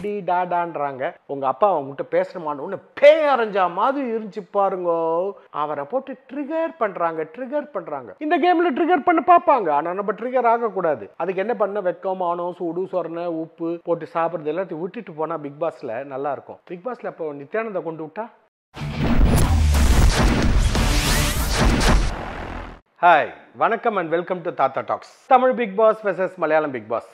D டாடான்றாங்க. உங்க அப்பா அவங்ககிட்ட பேசணுமான்னு பேய் அரைஞ்சா மாதிரி இருந்துச்சு பாருங்க. அவரை போட்டு ட்ரிகர் பண்றாங்க. இந்த கேம்ல ட்ரிகர் பண்ண பார்ப்பாங்க. ஆனா நம்ம ட்ரிகர் ஆகக்கூடாது. அதுக்கு என்ன பண்ண, வெக்கம், மானம், சூடு, சொரணை, உப்பு போட்டு சாப்பிட்றது எல்லாத்தையும் விட்டுட்டு போனா பிக் பாஸ்ல நல்லா இருக்கும். பிக் பாஸ்ல இப்போ நித்யானந்தா கொண்டு விட்டா. ஹாய், வணக்கம் and welcome to Thatha talks. Tamil Bigg Boss versus Malayalam Bigg Boss.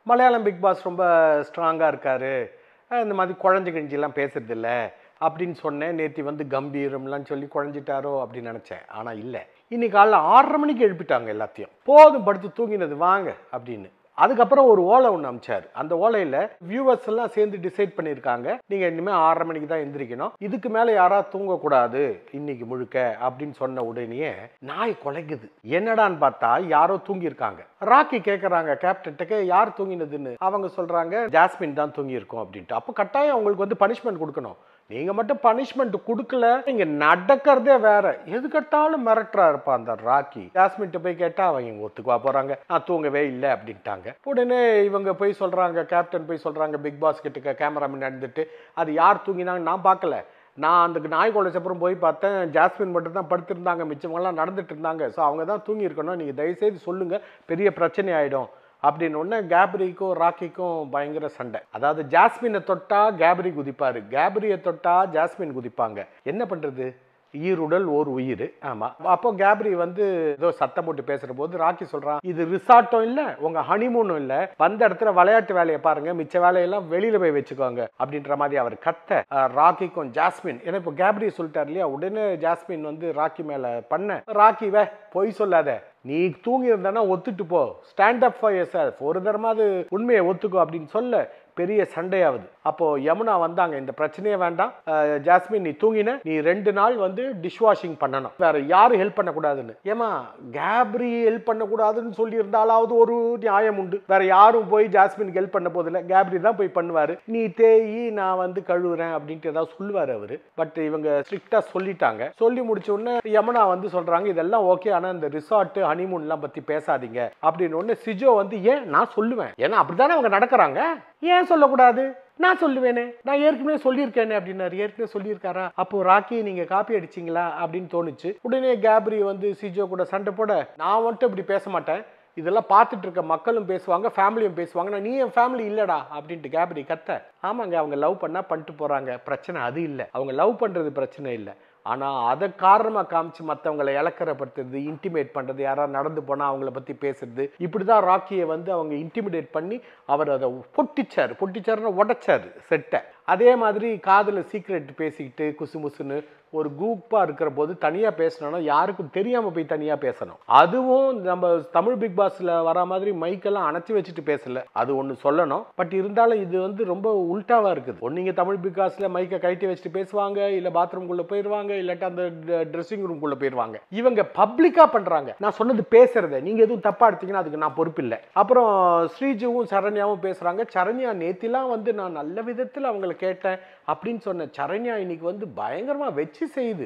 Malayalam Bigg Boss ரொம்ப ஸ்ட்ராங்காக இருக்காரு, இந்த மாதிரி குழஞ்சு கிழிஞ்செல்லாம் பேசுறது இல்லை அப்படின்னு சொன்னேன். நேற்று வந்து கம்பீரம்லாம் சொல்லி குழஞ்சிட்டாரோ அப்படின்னு நினச்சேன். ஆனால் இல்லை, இன்னைக்கு காலைல 6:30 மணிக்கு எழுப்பிட்டாங்க எல்லாத்தையும். போதும் படுத்து தூங்கினது வாங்க அப்படின்னு. அதுக்கப்புறம் ஒரு ஓலை ஒன்று அமிச்சார். அந்த ஓலையில் வியூவர்ஸ் எல்லாம் சேர்ந்து டிசைட் பண்ணியிருக்காங்க, நீங்கள் இனிமேல் 6:30 மணிக்கு தான் எந்திரிக்கணும், இதுக்கு மேலே யாராவது தூங்கக்கூடாது இன்னைக்கு முழுக்க அப்படின்னு சொன்ன உடனே நாய் குலைக்குது. என்னடான்னு பார்த்தா யாரோ தூங்கியிருக்காங்க. ராக்கி கேட்குறாங்க கேப்டன்ட்டுக்கு, யார் தூங்கினதுன்னு. அவங்க சொல்கிறாங்க ஜாஸ்மின் தான் தூங்கியிருக்கோம் அப்படின்ட்டு. அப்போ கட்டாயம் அவங்களுக்கு வந்து பனிஷ்மெண்ட் கொடுக்கணும். நீங்க மட்டும் பனிஷ்மெண்ட் கொடுக்கல, நீங்க நடக்கிறதே வேற. எதுக்கட்டாலும் மிரட்டுறா இருப்பா அந்த ராக்கி. ஜாஸ்மின்ட்ட போய் கேட்டா அவங்க ஒத்துக்குவா போறாங்க, நான் தூங்கவே இல்லை அப்படின்ட்டாங்க. உடனே இவங்க போய் சொல்றாங்க, கேப்டன் போய் சொல்றாங்க பிக் பாஸ் கிட்ட கேமராமேன் நடந்துட்டு, அது யார் தூங்கினாங்க நான் பார்க்கல, நான் அந்த நாய் குலைச்சப்புறம் போய் பார்த்தேன், ஜாஸ்மின் மட்டும் தான் படுத்திருந்தாங்க, மிச்சவங்கலாம் நடந்துட்டு இருந்தாங்க, ஸோ அவங்க தான் தூங்கி இருக்கணும், நீங்கள் தயவுசெய்து சொல்லுங்க, பெரிய பிரச்சனை ஆயிடும் அப்படின்னு. ஒன்று கேப்ரிக்கும் ராக்கிக்கும் பயங்கர சண்டை. அதாவது ஜாஸ்மினை தொட்டா கேப்ரி குதிப்பாரு, கேப்ரியை தொட்டா ஜாஸ்மின் குதிப்பாங்க. என்ன பண்றது, ஈருடல் ஓர் உயிர். ஆமா, அப்போ கேப்ரி வந்து ஏதோ சத்தம் போட்டு பேசுற போது ராக்கி சொல்றான், இது ரிசார்ட்டும் இல்ல உங்க ஹனிமூனும் இல்ல, வந்த இடத்துல விளையாட்டு வேலையை பாருங்க, மிச்ச வேலையெல்லாம் வெளியில போய் வச்சுக்கோங்க அப்படின்ற மாதிரி அவர் கத்த. ராக்கிக்கும் ஜாஸ்மின், ஏன்னா இப்போ கேப்ரி சொல்லிட்டார் இல்லையா, உடனே ஜாஸ்மின் வந்து ராக்கி மேல பண்ண, ராக்கி பொய் சொல்லாத, நீ தூங்கி இருந்தானா ஒத்துட்டு போ, ஸ்டாண்ட் அப் ஃபார் யுவர்செல்ஃப், ஒரு தரமாவது உண்மையை ஒத்துக்கோ அப்படின்னு சொல்ல பெரிய சண்டையாவது. அப்போ யமுனா வந்தாங்க, இந்த பிரச்சனையே வேண்டாம் ஜாஸ்மின், நீ தூங்கின, நீ 2 நாள் வந்து டிஷ் வாஷிங் பண்ணணும், வேற யாரும் ஹெல்ப் பண்ணக்கூடாதுன்னு. ஏமா கேப்ரி ஹெல்ப் பண்ணக்கூடாதுன்னு சொல்லி இருந்தாலாவது ஒரு நியாயம் உண்டு. வேற யாரும் போய் ஜாஸ்மினுக்கு ஹெல்ப் பண்ண போதில்லை, கேப்ரி தான் போய் பண்ணுவாரு, நீ தேயி நான் வந்து கழுவுறேன் அப்படின்ட்டு ஏதாவது சொல்லுவாரு அவரு. பட் இவங்க ஸ்ட்ரிக்டா சொல்லிட்டாங்க. சொல்லி முடிச்ச உடனே யமுனா வந்து சொல்றாங்க இதெல்லாம் ஓகே, ஆனா இந்த ரிசார்ட் ஹனிமூன்லாம் பத்தி பேசாதீங்க அப்படின்னு. உடனே சிஜோ வந்து ஏன் நான் சொல்லுவேன், ஏன்னா அப்படித்தானே அவங்க நடக்கிறாங்க, ஏன் சொல்லக்கூடாது, நான் சொல்லுவேனே, நான் ஏற்கனவே சொல்லியிருக்கேனே அப்படின்னாரு. ஏற்கனவே சொல்லியிருக்காரா, அப்போ ராக்கி நீங்க காப்பி அடிச்சிங்களா அப்படின்னு தோணுச்சு. உடனே கேப்ரி வந்து சிஜோ கூட சண்டை போட, நான் வந்துட்டு இப்படி பேச மாட்டேன், இதெல்லாம் பார்த்துட்டு இருக்க மக்களும் பேசுவாங்க, ஃபேமிலியும் பேசுவாங்க, நீ என் ஃபேமிலி இல்லடா அப்படின்ட்டு கேப்ரி கத்த. ஆமாங்க, அவங்க லவ் பண்ணா பண்ணிட்டு போறாங்க, பிரச்சனை அது இல்லை, அவங்க லவ் பண்றது பிரச்சனை இல்லை. ஆனால் அதை காரணமாக காமிச்சு மற்றவங்களை இலக்கரப்படுத்துறது, இன்டிமேட் பண்ணுறது, யாராவது நடந்து போனால் அவங்கள பற்றி பேசுறது, இப்படி தான் ராக்கியை வந்து அவங்க இன்டிமிடேட் பண்ணி அவர் அதை பொட்டிச்சாருன்னா உடைச்சாரு செட்டை. அதே மாதிரி காதில் சீக்ரெட் பேசிக்கிட்டு குசுமுசுன்னு ஒரு குரூப்பாக இருக்கிற போது தனியாக பேசணும்னா யாருக்கும் தெரியாமல் போய் தனியாக பேசணும். அதுவும் நம்ம தமிழ் பிக் பாஸில் வர மாதிரி மைக்கெல்லாம் அணைச்சி வச்சுட்டு பேசல, அது ஒன்று சொல்லணும். பட் இருந்தாலும் இது வந்து ரொம்ப உல்டாவாக இருக்குது. ஒன்று நீங்கள் தமிழ் பிக் பாஸில் மைக்கை கழட்டி வச்சுட்டு பேசுவாங்க, இல்லை பாத்ரூம்குள்ளே போயிடுவாங்க, இல்லாட்டா அந்த ட்ரெஸ்ஸிங் ரூம்குள்ளே போயிடுவாங்க. இவங்க பப்ளிக்காக பண்ணுறாங்க. நான் சொன்னது பேசுறத நீங்கள் எதுவும் தப்பாக எடுத்தீங்கன்னா அதுக்கு நான் பொறுப்பில்லை. அப்புறம் ஸ்ரீஜுவும் சரண்யாவும் பேசுகிறாங்க. சரண்யா நேத்திலாம் வந்து நான் நல்ல விதத்தில் அவங்களை கேட்டேன் அப்படின்னு சொன்ன சரண்யா இன்னைக்கு வந்து பயங்கரமா வெச்சு செய்யுது.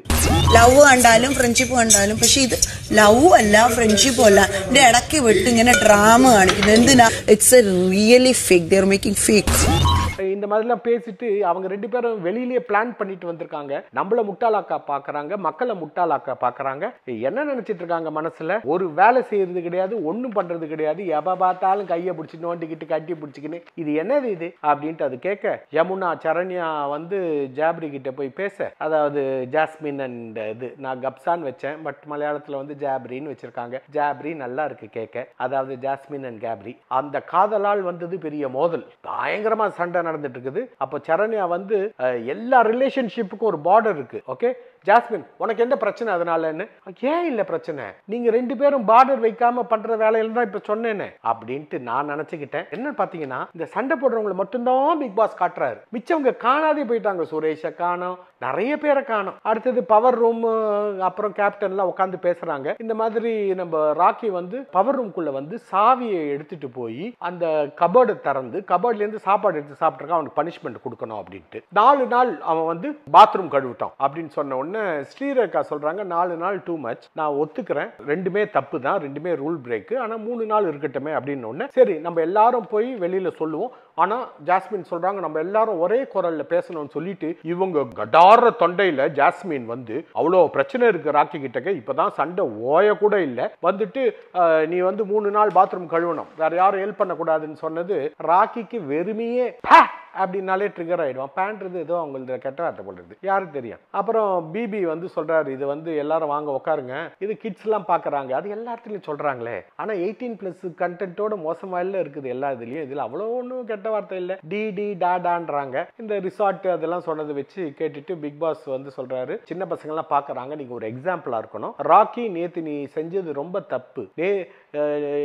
ലവ് കണ്ടാലും ഫ്രണ്ട്ഷിപ്പ് കണ്ടാലും, പക്ഷെ ഇത് ലവ് അല്ല ഫ്രണ്ട്ഷിപ്പും അല്ല, ഇതിന്റെ ഇടയ്ക്ക് വിട്ട് ഇങ്ങനെ ഡ്രാമ കാണിക്കുന്നത് എന്തിനാ? It's A really fake, they are making fake. இந்த மாதிரிலாம் பேசிட்டு அவங்க 2 பேரும் வெளியிலேயே பிளான் பண்ணிட்டு வந்திருக்காங்க. நம்மள முட்டாளாக்கா பாக்குறாங்க, மக்களை முட்டாளாக்கா பாக்குறாங்க. என்ன நினைச்சிட்டு இருக்காங்க மனசுல, ஒரு வேலை செய்யறது கிடையாது, ஒன்னும் பண்றது கிடையாது, எப்ப பார்த்தாலும் கையை பிடிச்சி நோண்டிக்கிட்டு கட்டி பிடிச்சிக்கின்னு இது என்னது இது அப்படின்ட்டு அது கேட்க, யமுனா சரண்யா வந்து ஜாப்ரி கிட்ட போய் பேச, அதாவது ஜாஸ்மின் அண்ட் இது நான் கப்சான் வச்சேன், பட் மலையாளத்துல வந்து ஜாப்ரின்னு வச்சிருக்காங்க. ஜாப்ரி நல்லா இருக்கு கேட்க, அதாவது ஜாஸ்மின் அண்ட் கேப்ரி. அந்த காதலால் வந்தது பெரிய மோதல், பயங்கரமா சண்டை நடந்துட்டு இருக்குது. அப்போ சரண்யா வந்து எல்லா ரிலேஷன்ஷிப்புக்கும் ஒரு பார்டர் இருக்கு. ஓகே ஜாஸ்மின், உனக்கு என்ன பிரச்சனை அதனாலன்னு. ஏன் இல்ல பிரச்சனை, நீங்க 2 பேரும் பார்டர் வைக்காம பண்ற வேலையில தான் இப்ப சொன்னேன்னு அப்படின்ட்டு நான் நினைச்சுக்கிட்டேன். என்ன பாத்தீங்கன்னா, இந்த சண்டை போடுறவங்களை மட்டும்தான் பிக் பாஸ் காட்டுறாரு, மிச்சவங்க காணாதே போயிட்டாங்க. சுரேஷை காணோம், நிறைய பேரை காணோம். அடுத்தது பவர் ரூம், அப்புறம் கேப்டன்லாம் உட்காந்து பேசுறாங்க. இந்த மாதிரி நம்ம ராக்கி வந்து பவர் ரூம்குள்ள வந்து சாவியை எடுத்துட்டு போய் அந்த கபோர்டை திறந்து கபோர்ட்ல இருந்து சாப்பாடு எடுத்து சாப்பிட்டுருக்கான், அவனுக்கு பனிஷ்மெண்ட் கொடுக்கணும் அப்படின்ட்டு. 4 நாள் அவன் வந்து பாத்ரூம் கழுவிட்டான் அப்படின்னு சொன்ன உடனே உடனே ஸ்ரீரேகா சொல்றாங்க 4 நாள் டூ மச், நான் ஒத்துக்கிறேன், ரெண்டுமே தப்பு தான், ரெண்டுமே ரூல் பிரேக், ஆனா 3 நாள் இருக்கட்டுமே அப்படின்னு உடனே சரி நம்ம எல்லாரும் போய் வெளியில சொல்லுவோம். ஆனா ஜாஸ்மின் சொல்றாங்க நம்ம எல்லாரும் ஒரே குரல்ல பேசணும்னு சொல்லிட்டு இவங்க கடார தொண்டையில ஜாஸ்மின் வந்து அவ்வளோ பிரச்சனை இருக்கு ராக்கி கிட்டக்க, இப்பதான் சண்டை ஓய கூட இல்லை, வந்துட்டு நீ வந்து 3 நாள் பாத்ரூம் கழுவணும், வேற யாரும் ஹெல்ப் பண்ணக்கூடாதுன்னு சொன்னது ராக்கிக்கு வெறுமையே அப்படின்னாலே ட்ரிகர் ஆயிடுவான். பேண்ட்றது ஏதோ அவங்களது கெட்ட வார்த்தை போடுறது யாருக்கு தெரியும். அப்புறம் பிபி வந்து சொல்றாரு இது வந்து எல்லாரும் வாங்க உட்காருங்க, இது கிட்ஸ் எல்லாம் பாக்குறாங்க, அது எல்லா இடத்துலயும் சொல்றாங்களே, ஆனா 18+ கண்டென்ட்டோட மோசமா இருக்குது எல்லா இதுலயும், இதுல அவ்வளோ ஒன்றும் கெட்ட வார்த்தை இல்லை, டி டாடான்றாங்க. இந்த ரிசார்ட் அதெல்லாம் சொன்னதை வச்சு கேட்டுட்டு பிக் பாஸ் வந்து சொல்றாரு சின்ன பசங்க எல்லாம் பாக்குறாங்க, நீங்க ஒரு எக்ஸாம்பிளா இருக்கணும், ராக்கி நேத்து நீ செஞ்சது ரொம்ப தப்பு,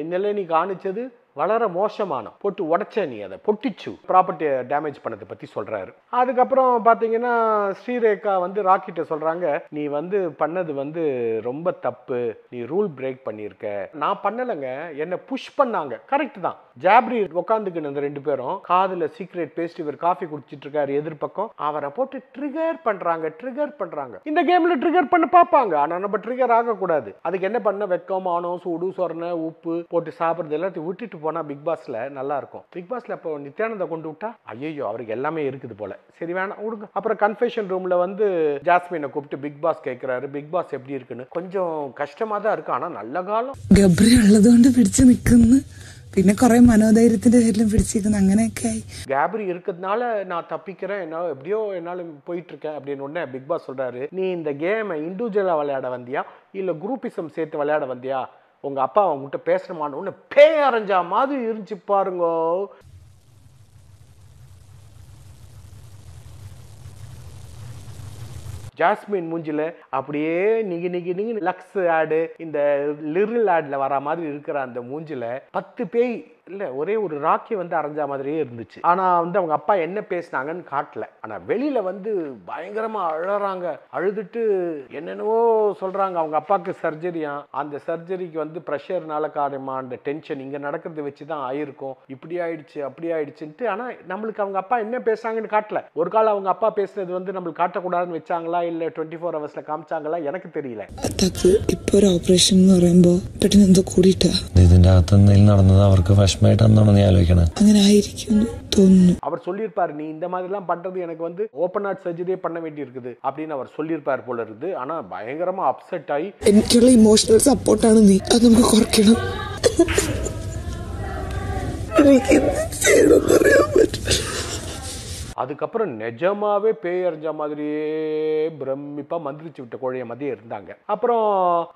இன்னலே நீ காணிச்சது வளர மோசமான போட்டு உடச்ச, நீ அதை பொட்டிச்சு ப்ராப்பர்ட்டி டேமேஜ் பண்ணதை பத்தி சொல்றாரு. அதுக்கப்புறம் பாத்தீங்கன்னா ஸ்ரீரேகா வந்து ராக்கிட்ட சொல்றாங்க நீ வந்து பண்ணது வந்து ரொம்ப தப்பு, நீ ரூல் பிரேக் பண்ணிருக்க. நான் பண்ணலங்க, என்ன புஷ் பண்ணாங்க. கரெக்ட் தான், ஜாப்ரி உட்காந்துக்கின்னு அந்த 2 பேரும் காதுல சீக்ரெட் பேஸ்ட் இவர் காஃபி குடிச்சிட்டு இருக்காரு எதிர்பக்கம், அவரை போட்டு ட்ரிகர் பண்றாங்க. இந்த கேம்ல ட்ரிகர் பண்ண பாப்பாங்க, ஆனா நம்ம ட்ரிகர் ஆகக்கூடாது. அதுக்கு என்ன பண்ண வெக்கம் ஆனோ சூடு சொரணை உப்பு போட்டு சாப்பிடுறது எல்லாத்தையும் விட்டுட்டு போனா பிக் பாஸ்ல நல்லா இருக்கும். பிக் பாஸ்ல அப்போ நித்யானந்த கொண்டு விட்டா ஐயோ அவருக்கு எல்லாமே இருக்குது போல, சரி வேணாம் விடுங்க. அப்புறம் கன்ஃபெஷன் ரூம்ல வந்து ஜாஸ்மினை கூப்பிட்டு பிக் பாஸ் கேட்கிறாரு பிக் பாஸ் எப்படி இருக்குன்னு. கொஞ்சம் கஷ்டமா தான் இருக்கு, ஆனா நல்ல காலம் ഗബ്രി ഉള്ളതുകൊണ്ട് പിടിച്ചു നിൽക്കുന്നു, പിന്നെ കുറെ മനോധൈര്യത്തിന്റെ പേരിലും പിടിച്ചിരിക്കുന്നു, അങ്ങനെയൊക്കെ ആയി. கேப்ரி இருக்கிறதுனால நான் தப்பிக்கிறேன், என்ன எப்படியோ என்னால போயிட்டு இருக்கேன் அப்படின்னு உடனே பிக் பாஸ் சொல்றாரு நீ இந்த கேமை இண்டிவிஜுவலா விளையாட வந்தியா இல்ல குரூப்பிசம் சேர்த்து விளையாட வந்தியா, உங்க அப்பா அவங்ககிட்ட பேசணுமான்னு ஒன்று பேய் அரைஞ்சா மாதிரி இருந்துச்சு பாருங்க. ஜாஸ்மின் மூஞ்சில அப்படியே நிகி லக்ஸ் ஆடு இந்த லிரில் ஆட்ல வர மாதிரி இருக்கிற அந்த மூஞ்சில 10 பேய் இல்ல ஒரே ஒரு ராக்கி வந்து அரைஞ்சா மாதிரியே இருந்துச்சு. ஆனா வந்து அவங்க அப்பா என்ன பேசினாங்கன்னு காட்டல, ஆனா வெளியில வந்து பயங்கரமா அழறாங்க, அழுதுட்டு என்னென்னவோ சொல்றாங்க. அவங்க அப்பாவுக்கு சர்ஜரியா, அந்த சர்ஜரிக்கு வந்து ப்ரெஷர்னால காரணமா அந்த டென்ஷன் இங்க நடக்கிறத வச்சுதான் ஆயிருக்கும், இப்படி ஆயிடுச்சு அப்படி ஆயிடுச்சுன்ட்டு. ஆனா நம்மளுக்கு அவங்க அப்பா என்ன பேசுறாங்கன்னு காட்டல. ஒரு காலம் அவங்க அப்பா பேசுனது வந்து நம்மளுக்கு காட்டக்கூடாதுன்னு வச்சாங்களா இல்ல 24 hours காமிச்சாங்களா எனக்கு தெரியல. ഇപ്പൊ ഒരു ഓപ്പറേഷൻ എന്ന് പറയുമ്പോ പെട്ടെന്ന് എന്തോ കൂടിയിട്ടാ ഇതിന്റെ അകത്ത് എന്തെങ്കിലും നടന്നത് അവർക്ക് വിഷമമായിട്ടാണെന്നാണ് നീ ആലോചിക്കണത്. അങ്ങനെ ആയിരിക്കും തോന്നുന്നു. அவர் சொல்லியிருப்பாரு நீ இந்த மாதிரி எல்லாம் பண்றது எனக்கு வந்து ஓபன் ஹார்ட் சர்ஜரியே பண்ண வேண்டி இருக்குது அப்படின்னு அவர் சொல்லியிருப்பார் போல இருக்குது. ஆனா பயங்கரமா அப்செட் ஆகி എനിക്കുള്ള ഇമോഷണൽ സപ്പോർട്ടാണ് നീ, അത് നമുക്ക് കുറയ്ക്കണം. എനിക്ക് ചെയ്യണമെന്ന് അറിയാൻ പറ്റില്ല. அதுக்கப்புறம் நிஜமாவே பேய் அறிஞ்ச மாதிரியே பிரமிப்பா மந்திரிச்சு விட்ட கோழைய மாதிரியே இருந்தாங்க. அப்புறம்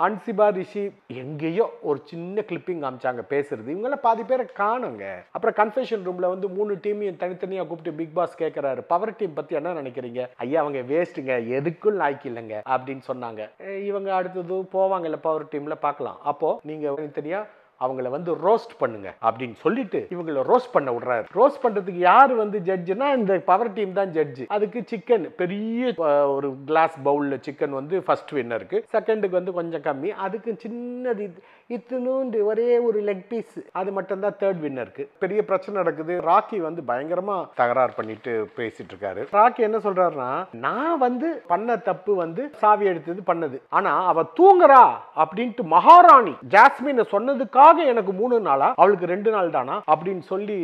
அன்சிபா ரிஷி எங்கேயோ ஒரு சின்ன கிளிப்பிங் காமிச்சாங்க பேசுறது, இவங்கள பாதி பேரை காணுங்க. அப்புறம் கன்ஃபெஷன் ரூம்ல வந்து 3 டீமையும் தனித்தனியா கூப்பிட்டு பிக் பாஸ் கேட்கிறாரு பவர் டீம் பத்தி என்ன நினைக்கிறீங்க. ஐயா அவங்க வேஸ்ட்டுங்க, எதுக்கும் லாய்க்கு இல்லைங்க அப்படின்னு சொன்னாங்க. இவங்க அடுத்தது போவாங்கல்ல பவர் டீம்ல பார்க்கலாம், அப்போ நீங்க தனித்தனியா அவங்கள வந்து ரோஸ்ட் பண்ணுங்க அப்படின்னு சொல்லிட்டு இவங்களை ரோஸ்ட் பண்ண விடுறாரு. ரோஸ்ட் பண்றதுக்கு யாரு வந்து ஜட்ஜுனா இந்த பவர் டீம் தான் ஜட்ஜு. அதுக்கு சிக்கன் பெரிய ஒரு கிளாஸ் பவுல்ல சிக்கன் வந்து ஃபர்ஸ்ட் வின்னருக்கு, செகண்டுக்கு வந்து கொஞ்சம் கம்மி, அதுக்கு சின்னது இத்தினூண்டு ஒரே ஒரு லெக் பீஸ் அது மட்டும் தான் தேர்ட் வின்னருக்கு. பெரிய பிரச்சனை நடக்குது. ராக்கி வந்து பயங்கரமா தகராறு பண்ணிட்டு பேசிட்டு இருக்காரு. ராக்கி என்ன சொல்றாருன்னா நான் வந்து பண்ண தப்பு வந்து சாவி எடுத்தது பண்ணது, ஆனா அவ தூங்குறா அப்படின்ட்டு மகாராணி ஜாஸ்மின் சொன்னதுக்காக எனக்கு 3 நாளா அவளுக்கு 2 நாள் தானா அப்படின்னு சொல்லி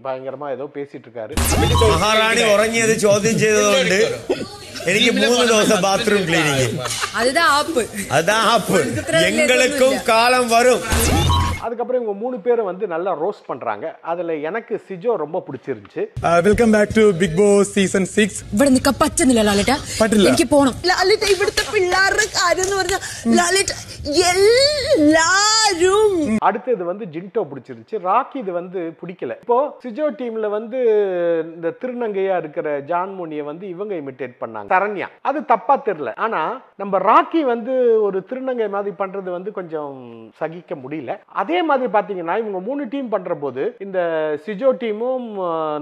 பயங்கரமா ஏதோ பேசிட்டு இருக்காரு. மகாராணி உறங்கியது ചോദ്യം ചെയ്തതുകൊണ്ട് എനിക്ക് 3 ദിവസം ബാത്റൂം ക്ലീനിങ്. அதுதான் ஆப்பு, அதான் ஆப்பு. எங்களுக்கும் காலம் வரும். அதுக்கப்புறம் இவங்க 3 பேரும் வந்து நல்லா ரோஸ்ட் பண்றாங்க. அதுல எனக்கு சிஜோ ரொம்ப பிடிச்சிருந்துச்சு. Welcome back to Bigg Boss season 6. ഇവിടെ നിൽക്കാൻ പറ്റുന്നില്ല ലാലേട്ട, പറ്റില്ല. എനിക്ക് പോണം. ലാലേട്ട ഇവിടുത്തെ പിള്ളേരുടെ കാര്യം എന്ന് പറഞ്ഞാൽ ലാലേട്ട எல்லாரும். அடுத்தது வந்து ஜின்டோ பிடிச்சிருந்துச்சு, ராக்கி இது வந்து பிடிக்கல. இப்போ சிஜோ டீம்ல வந்து இந்த திருநங்கையா இருக்கிற ஜான்மோனிய வந்து இவங்க இமிட்டேட் பண்ணாங்க, சரண்யா. அது தப்பா தெரியல, ஆனா நம்ம ராக்கி வந்து ஒரு திருநங்கை மாதிரி பண்றது வந்து கொஞ்சம் சகிக்க முடியல. அதே மாதிரி பாத்தீங்கன்னா இவங்க 3 டீம் பண்ற போது இந்த சிஜோ டீமும்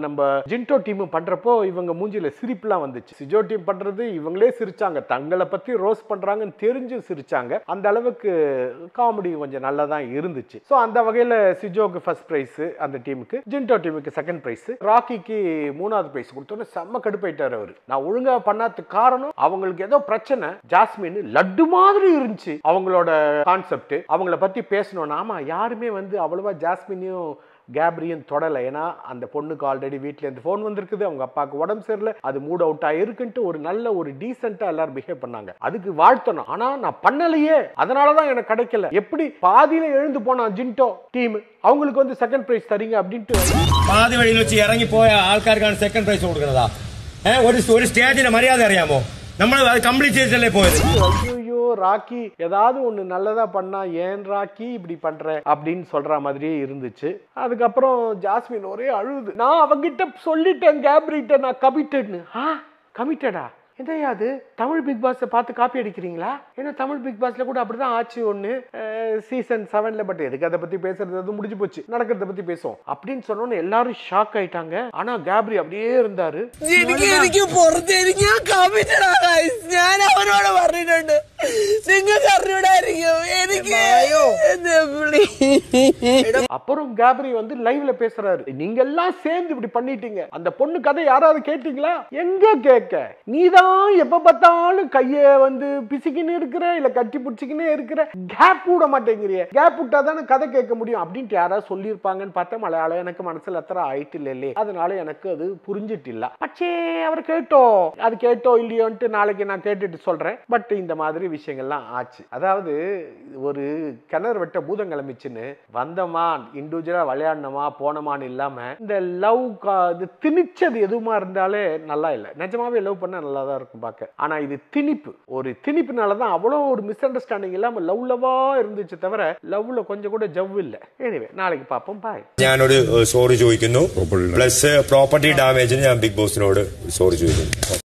நம்ம ஜின்டோ டீமும் பண்றப்போ இவங்க மூஞ்சில சிரிப்புலாம் வந்துச்சு. சிஜோ டீம் பண்றது இவங்களே சிரிச்சாங்க, தங்களை பத்தி ரோஸ் பண்றாங்கன்னு தெரிஞ்சு சிரிச்சாங்க. அந்த அளவுக்கு காமெடி கொஞ்சம் நல்லா தான் இருந்துச்சு. ஸோ அந்த வகையில் சிஜோக்கு ஃபர்ஸ்ட் பிரைஸ் அந்த டீமுக்கு, ஜின்டோ டீமுக்கு செகண்ட் பிரைஸ், ராக்கிக்கு 3வது பிரைஸ் கொடுத்தோன்னே செம்ம கடுப்பாயிட்டார் அவர். நான் ஒழுங்கா பண்ணாததுக்கு காரணம் அவங்களுக்கு ஏதோ பிரச்சனை. ஜாஸ்மின் லட்டு மாதிரி இருந்துச்சு அவங்களோட கான்செப்ட். அவங்கள பத்தி பேசணும். ஆமா, யாருமே வந்து அவ்வளவா ஜாஸ்மினையும் கேப்ரியும் தொடலை. ஏன்னா அந்த பொண்ணுக்கு ஆல்ரெடி வீட்டில் இருந்து ஃபோன் வந்திருக்குது, அவங்க அப்பாவுக்கு உடம்பு சரியில்லை, அது மூட் அவுட் ஆயிருக்குன்ட்டு ஒரு நல்ல ஒரு டீசெண்டா எல்லாரும் பிஹேவ் பண்ணாங்க. அதுக்கு வாழ்த்தணும். ஆனா நான் பண்ணலையே, அதனாலதான் எனக்கு கிடைக்கல. எப்படி பாதியில எழுந்து போனா ஜின்டோ டீம் அவங்களுக்கு வந்து செகண்ட் பிரைஸ் தரீங்க அப்படின்ட்டு பாதி வழியில் வச்சு இறங்கி போய ஆൾക്കാർക്കാണ് செகண்ட் பிரைஸ் கொடுக்கறதா? ஒரு ஸ்டேஜின மரியாதை அறியாமோ? நம்மள அது கம்ப்ளீட் ஸ்டேஜ்ல போகுது. ஐயோ ராக்கி ஏதாவது ஒண்ணு நல்லதா பண்ணா ஏன் ராக்கி இப்படி பண்ற அப்படின்னு சொல்ற மாதிரியே இருந்துச்சு. அதுக்கப்புறம் ஜாஸ்மின் ஒரே அழுது. நான் அவங்கிட்ட சொல்லிட்டேன் கேப்ரிட்ட நான் கமிட்டட்னு. கமிட்டடா? எதையாது தமிழ் பிக் பாஸ் பார்த்து காப்பி அடிக்கிறீங்களா? ஏன்னா தமிழ் பிக் பாஸ்ல கூட அப்படிதான் ஆச்சு ஒண்ணு சீசன் 7ல. பட் எதுக்கு அதை பத்தி பேசுறது, அது முடிஞ்சு போச்சு, நடக்கிறத பத்தி பேசுவோம் அப்படின்னு சொன்னோன்னு எல்லாரும் ஷாக் ஆயிட்டாங்க. ஆனா கேப்ரி அப்படியே இருந்தாரு. എനിക്ക് പുറത്തേക്ക് കമ്മിറ്റഡ് ആണ്. ഞാൻ അവരോട് പറഞ്ഞിട്ടുണ്ട് നിങ്ങൾക്ക് അറിഞ്ഞൂടായിരിക്കും എനിക്ക്. அப்புறம் கேப்ரி வந்து லைவ்ல பேசுறாரு. நீங்க எல்லாம் சேர்ந்து இப்படி பண்ணிட்டீங்க, அந்த பொண்ணு கதை யாராவது கேட்டீங்களா? எங்க கேட்க, நீதான் எப்ப பார்த்தாலும் கைய வந்து பிசிக்கின்னு இருக்கிற, இல்ல கட்டி பிடிச்சிக்கினே இருக்கிற, கேப் விட மாட்டேங்கிறிய. கேப் விட்டாதானே கதை கேட்க முடியும் அப்படின்ட்டு யாராவது சொல்லியிருப்பாங்கன்னு பார்த்தா மலையாளம் எனக்கு மனசுல எத்தனை ஆயிட்டு இல்லையே, அதனால எனக்கு அது புரிஞ்சிட்டு இல்ல. பச்சே அவர் கேட்டோம், அது கேட்டோ இல்லையோன்ட்டு நாளைக்கு நான் கேட்டுட்டு சொல்றேன். பட் இந்த மாதிரி விஷயங்கள்லாம் ஆச்சு. அதாவது ஒரு கிணறு வெட்ட பூதம் கிளம்பிச்சுன்னு வந்தமா இண்டிவிஜுவலா விளையாடணுமா போனமான்னு இல்லாம இந்த லவ் திணிச்சது எதுவுமா இருந்தாலே நல்லா இல்லை. நிஜமாவே லவ் பண்ண நல்லா தான் இருக்கும் பார்க்க. ஆனா இது திணிப்பு. ஒரு திணிப்புனாலதான் அவ்வளவு ஒரு மிஸ் அண்டர்ஸ்டாண்டிங் இல்லாம லவ்வா இருந்துச்சு தவிர லவ்ல கொஞ்சம் கூட ஜவ் இல்ல. எனிவே நாளைக்கு பார்ப்போம். பாய். ഞാനൊരു സോറി ചോദിക്കുന്നു. പ്ലസ് പ്രോപ്പർട്ടി ഡാമേജിന് ഞാൻ ബിഗ് ബോസിനോട് സോറി ചോദിക്കുന്നു.